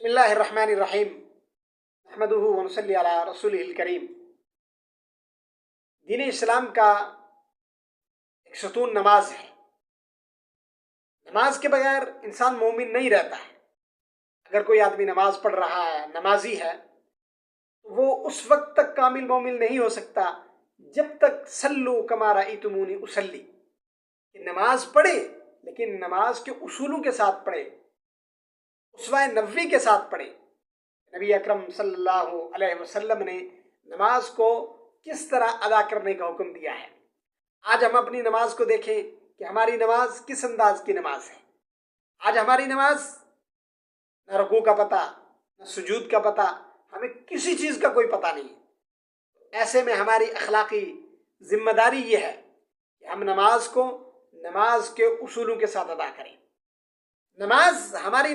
बिस्मिल्लाहिर्रहमानिर्रहीम अहमदुहु व नसल्ली अला रसूलिहिल करीम। दीन इस्लाम का एक सतून नमाज है। नमाज के बगैर इंसान मोमिन नहीं रहता है। अगर कोई आदमी नमाज पढ़ रहा है, नमाजी है, तो वो उस वक्त तक कामिल मोमिन नहीं हो सकता जब तक सल्लू कमा रअयतुमूनी उसल्ली, कि नमाज पढ़े लेकिन नमाज के उसूलों के साथ पढ़े, उसवा नबवी के साथ पढ़े। नबी अकरम सल्लल्लाहु अलैहि वसल्लम ने नमाज को किस तरह अदा करने का हुक्म दिया है। आज हम अपनी नमाज को देखें कि हमारी नमाज किस अंदाज की नमाज है। आज हमारी नमाज न रुकू का पता, न सुजूद का पता, हमें किसी चीज़ का कोई पता नहीं है। ऐसे में हमारी अखलाकी जिम्मेदारी ये है कि हम नमाज को नमाज के उसूलों के साथ अदा करें। नमाज हमारी